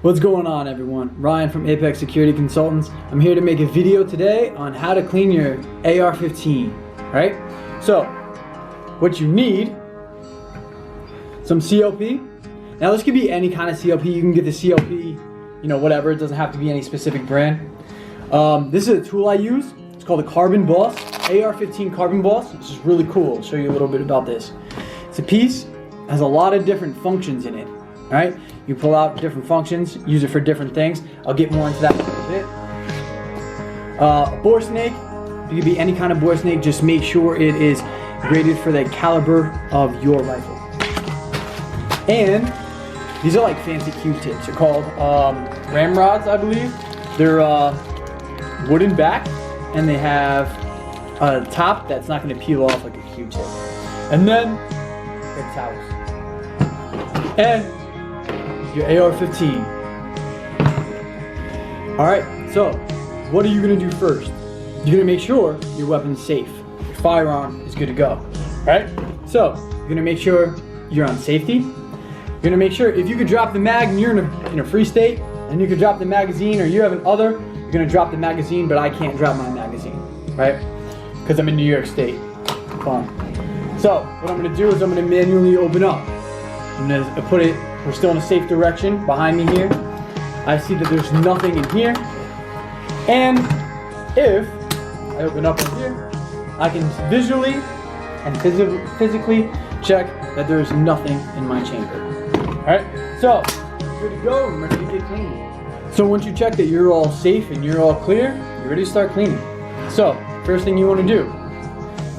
What's going on, everyone? Ryan from Apex Security Consultants. I'm here to make a video today on how to clean your AR-15, right? So, what you need, some COP. Now this could be any kind of COP. You can get the COP, whatever. It doesn't have to be any specific brand. This is a tool I use. It's called a carbon boss, AR-15 carbon boss. This is really cool. I'll show you a little bit about this. It's a piece, has a lot of different functions in it, all right? You pull out different functions, use it for different things. I'll get more into that in a little bit. A bore snake, it could be any kind of bore snake, just make sure it is graded for the caliber of your rifle. And these are like fancy Q-tips. They're called ramrods, I believe. They're wooden back, and they have a top that's not going to peel off like a Q-tip. And then paper towels. And your AR-15. Alright, so what are you going to do first? You're going to make sure your weapon's safe. Your firearm is good to go. Alright? So, you're going to make sure you're on safety. You're going to make sure if you could drop the mag and you're in a free state, and you could drop the magazine, or you have an other, you're going to drop the magazine, but I can't drop my magazine. Right? Because I'm in New York State. Fine. So, what I'm going to do is I'm going to manually open up. I'm going to put it, we're still in a safe direction behind me here. I see that there's nothing in here. And if I open up in here, I can visually and physically check that there's nothing in my chamber. Alright, so good to go, I'm ready to get clean. So once you check that you're all safe and you're all clear, you're ready to start cleaning. So, first thing you want to do,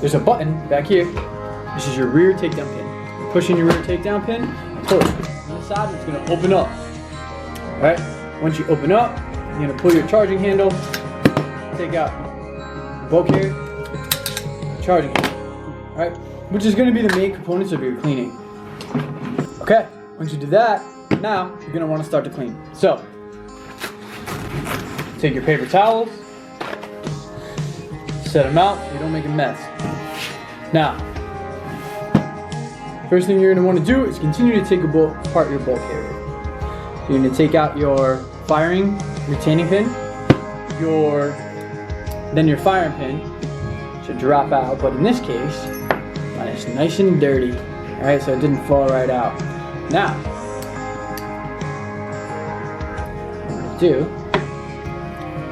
there's a button back here. This is your rear takedown pin. You're pushing your rear takedown pin, and pull it. On the side, it's going to open up. Alright, once you open up, you're going to pull your charging handle, take out the bolt carrier, charging handle. Alright, which is going to be the main components of your cleaning. Okay, once you do that, now you're going to want to start to clean. So, take your paper towels, set them out so you don't make a mess. Now, first thing you're going to want to do is continue to take apart your bolt carrier. You're going to take out your firing retaining pin, then your firing pin should drop out, but in this case, it's nice and dirty, alright, so it didn't fall right out. Now, what I'm going to do,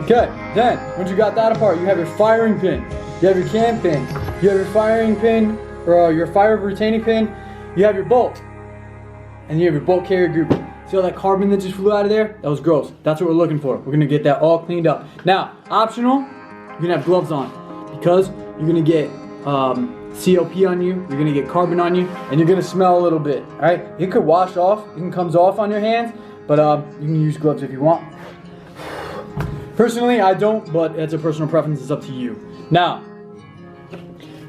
okay, then, once you got that apart, you have your firing pin, you have your cam pin, you have your firing pin, or your fire retaining pin, you have your bolt, and you have your bolt carrier grouping. See all that carbon that just flew out of there? That was gross. That's what we're looking for. We're gonna get that all cleaned up. Now, optional, you're gonna have gloves on because you're gonna get COP on you, you're gonna get carbon on you, and you're gonna smell a little bit, all right? It could wash off, it comes off on your hands, but you can use gloves if you want. Personally, I don't, but it's a personal preference, it's up to you. Now,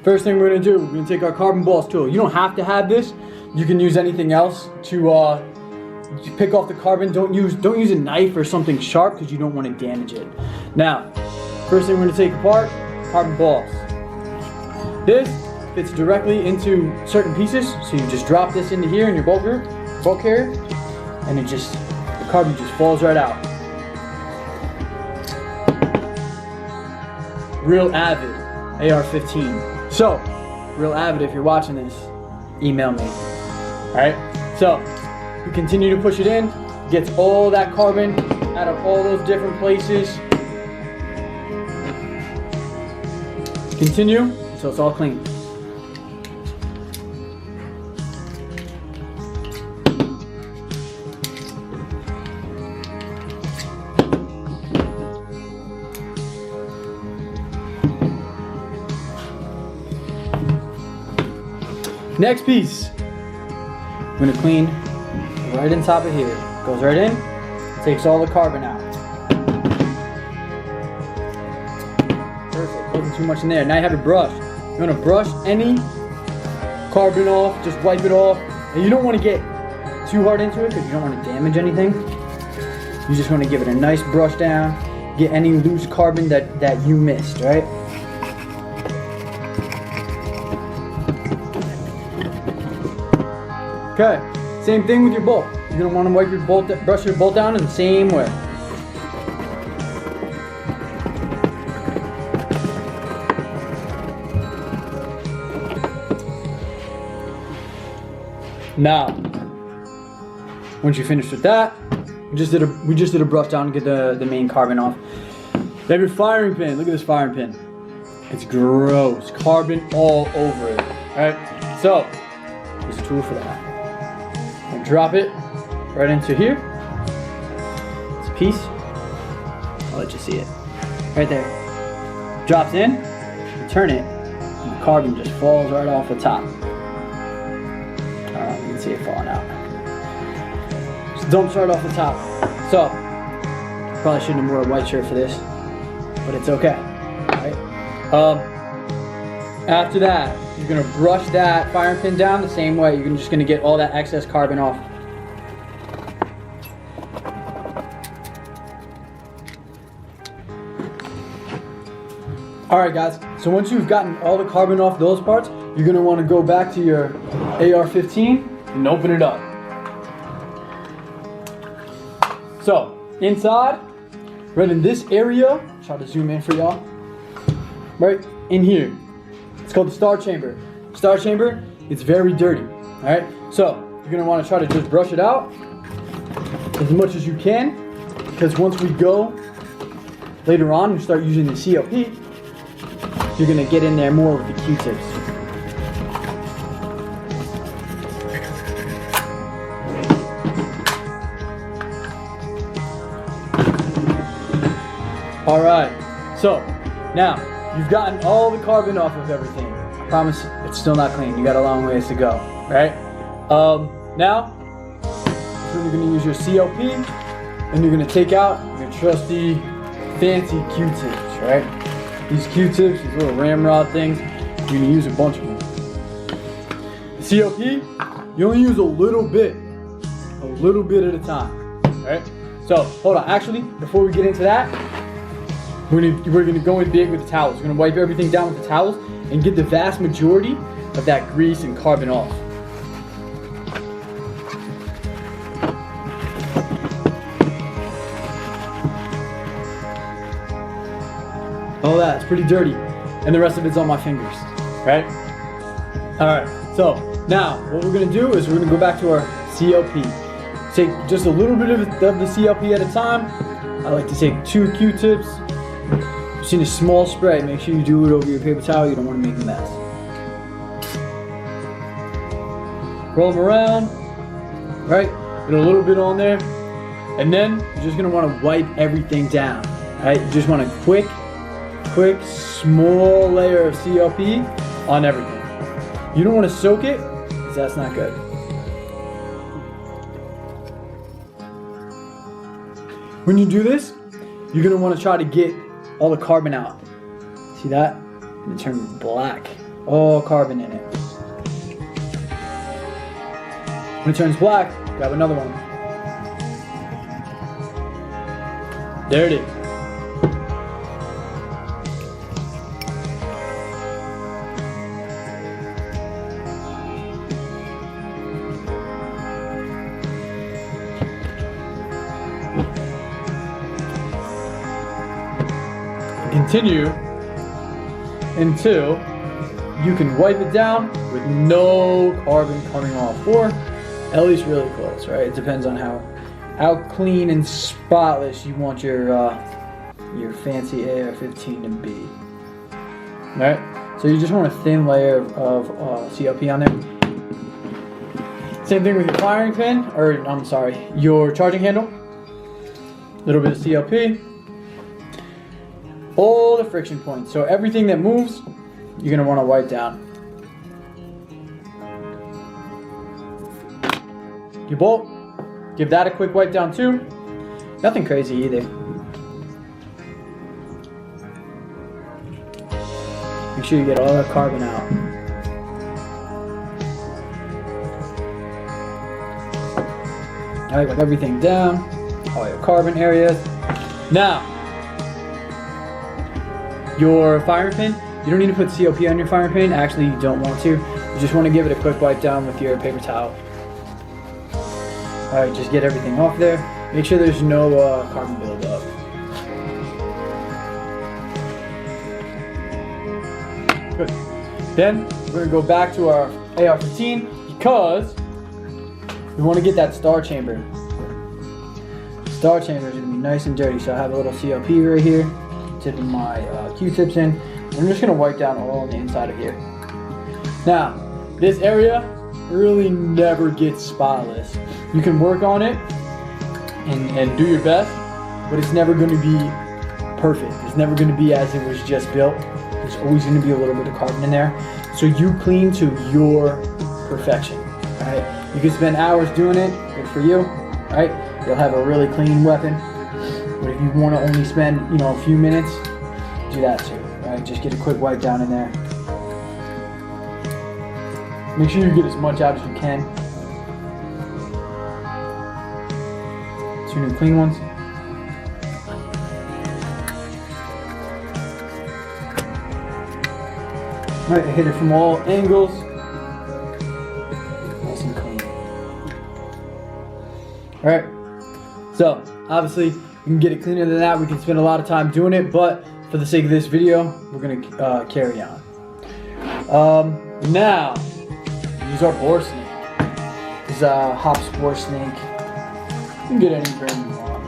first thing we're gonna do, we're gonna take our carbon boss tool. You don't have to have this. You can use anything else to pick off the carbon. Don't use a knife or something sharp because you don't want to damage it. Now, first thing we're gonna take apart, carbon balls. This fits directly into certain pieces, so you just drop this into here in your bolt carrier, and the carbon just falls right out. Real Avid, AR-15. So, Real Avid, if you're watching this, email me. Alright, so you continue to push it in, gets all that carbon out of all those different places. Continue until it's all clean. Next piece, I'm going to clean right on top of here. Goes right in, takes all the carbon out. Perfect, wasn't too much in there. Now you have a brush. You want to brush any carbon off, just wipe it off. And you don't want to get too hard into it because you don't want to damage anything. You just want to give it a nice brush down, get any loose carbon that you missed, right? Okay, same thing with your bolt. you're gonna want to wipe your bolt, brush your bolt down in the same way. Now, once you finish with that, we just did a brush down to get the main carbon off. You have your firing pin. Look at this firing pin. It's gross. Carbon all over it. Alright? So, there's a tool for that. I'm gonna drop it right into here. It's a piece. I'll let you see it. Right there. Drops in, you turn it, and the carbon just falls right off the top. You can see it falling out. Just dumps right off the top. So, probably shouldn't have worn a white shirt for this, but it's okay. Right? After that, you're gonna brush that firing pin down the same way. You're just gonna get all that excess carbon off. Alright guys, so once you've gotten all the carbon off those parts, you're gonna wanna go back to your AR-15 and open it up. So, inside, right in this area, try to zoom in for y'all. Right in here. It's called the star chamber. Star chamber, it's very dirty. Alright? So, you're gonna want to try to just brush it out as much as you can, because once we go later on and start using the CLP, you're gonna get in there more with the Q-tips. Alright, so now you've gotten all the carbon off of everything. I promise it's still not clean. You got a long ways to go, right? Now, you're going to use your CLP and you're going to take out your trusty fancy Q-tips, right? These Q-tips, these little ramrod things, you're going to use a bunch of them. The CLP, you only use a little bit at a time, right? So, hold on. Actually, before we get into that, we're gonna go in big with the towels. We're gonna wipe everything down with the towels and get the vast majority of that grease and carbon off. All that's pretty dirty, and the rest of it's on my fingers, right? All right. So now what we're gonna do is we're gonna go back to our CLP. Take just a little bit of the CLP at a time. I like to take 2 Q-tips. Just in a small spray. Make sure you do it over your paper towel. You don't want to make a mess. Roll them around, right? Get a little bit on there, and then you're just gonna want to wipe everything down. Right? You just want a quick, small layer of CLP on everything. You don't want to soak it, because that's not good. When you do this, you're gonna want to try to get all the carbon out. See that? It turns black. All carbon in it. When it turns black, grab another one. There it is. Continue until you can wipe it down with no carbon coming off, or at least really close, right? It depends on how clean and spotless you want your fancy AR-15 to be. All right, so you just want a thin layer of CLP on there. Same thing with your firing pin, or I'm sorry, your charging handle. A little bit of CLP. All the friction points. So everything that moves, you're going to want to wipe down. Your bolt, give that a quick wipe down too. Nothing crazy either. Make sure you get all that carbon out. Alright, wipe everything down. All your carbon areas. Now, your firing pin, you don't need to put CLP on your firing pin. Actually, you don't want to. You just want to give it a quick wipe down with your paper towel. Alright, just get everything off there. Make sure there's no carbon buildup. Good. Then we're going to go back to our AR-15 because we want to get that star chamber. Star chamber is going to be nice and dirty, so I have a little CLP right here. Tipping my Q-tips in. I'm just going to wipe down all on the inside of here. Now, this area really never gets spotless. You can work on it and do your best, but it's never going to be perfect. It's never going to be as it was just built. There's always going to be a little bit of carbon in there. So you clean to your perfection. Alright? You can spend hours doing it, good for you. Alright? You'll have a really clean weapon. But if you want to only spend, a few minutes, do that too. Alright? Just get a quick wipe down in there. Make sure you get as much out as you can. 2 new clean ones. Alright, hit it from all angles. Nice and clean. Alright, so obviously we can get it cleaner than that. We can spend a lot of time doing it, but for the sake of this video, we're going to carry on. Now, use our boar snake. This is a hops boar snake. You can get any brand you want.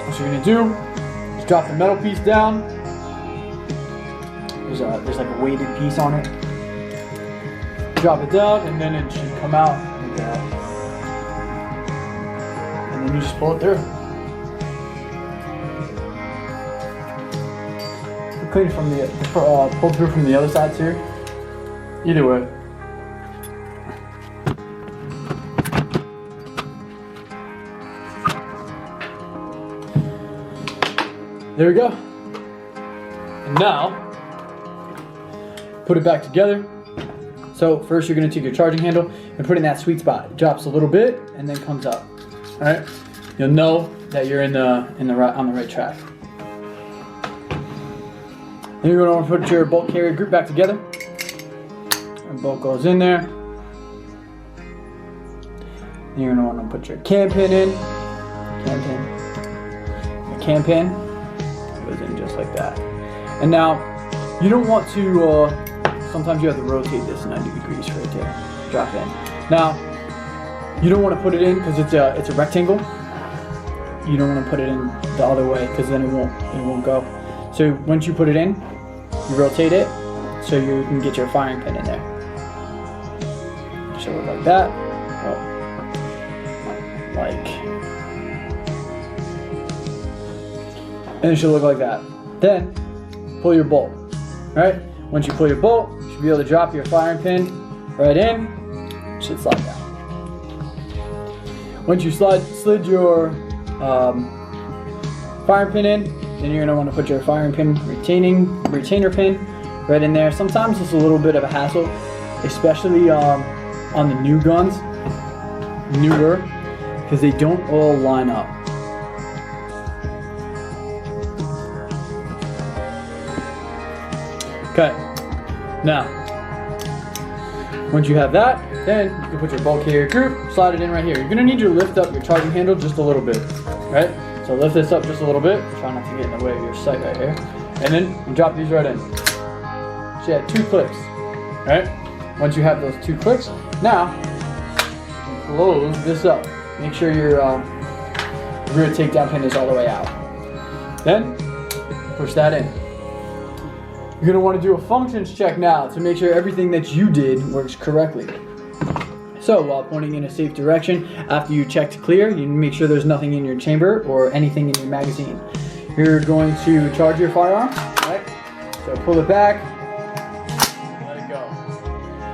What you're going to do, drop the metal piece down. There's like a weighted piece on it. Drop it down, and then it should come out like that. And then you just pull it through. Clean from the pull through from the other side too. Either way. There we go. And now, put it back together. So first you're going to take your charging handle and put it in that sweet spot. It drops a little bit and then comes up. All right. You'll know that you're on the right track. Then you're going to want to put your bolt carrier group back together. And bolt goes in there. Then you're going to want to put your cam pin in. Your cam pin goes in just like that. And now, you don't want to, sometimes you have to rotate this 90 degrees right there. Drop in. Now, you don't want to put it in because it's a rectangle. You don't want to put it in the other way because then it won't go. So once you put it in, you rotate it so you can get your firing pin in there. Show it like that. And it should look like that. Then pull your bolt. Alright? Once you pull your bolt, you should be able to drop your firing pin right in. It should slide down. Once you slid your firing pin in, then you're going to want to put your firing pin retainer pin right in there. Sometimes it's a little bit of a hassle, especially on the new guns, newer, because they don't all line up. Okay, now, once you have that, then you can put your bolt carrier group, slide it in right here. You're going to need to lift up your charging handle just a little bit, right? So lift this up just a little bit. Try not to get in the way of your sight right here. And then you drop these right in. So you have 2 clicks, right? Once you have those 2 clicks, now you close this up. Make sure your rear takedown pin is all the way out. Then push that in. You're going to want to do a functions check now to make sure everything that you did works correctly. So while pointing in a safe direction, after you check to clear, you make sure there's nothing in your chamber or anything in your magazine. You're going to charge your firearm, right? So pull it back, let it go.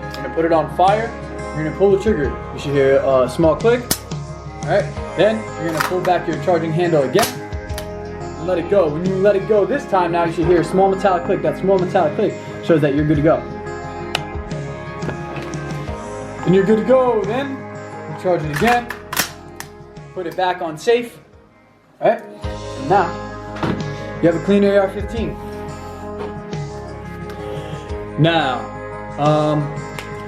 You're going to put it on fire, you're going to pull the trigger. You should hear a small click, all right? Then you're going to pull back your charging handle again and let it go. When you let it go this time, now you should hear a small metallic click. That small metallic click shows that you're good to go. And you're good to go, then you charge it again, put it back on safe, right? And now, you have a clean AR-15. Now,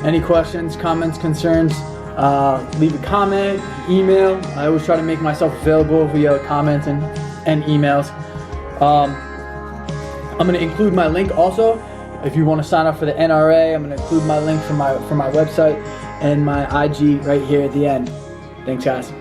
Any questions, comments, concerns, leave a comment, email. I always try to make myself available via comments and emails. I'm going to include my link also. If you want to sign up for the NRA, I'm going to include my link for my website and my IG right here at the end. Thanks, guys.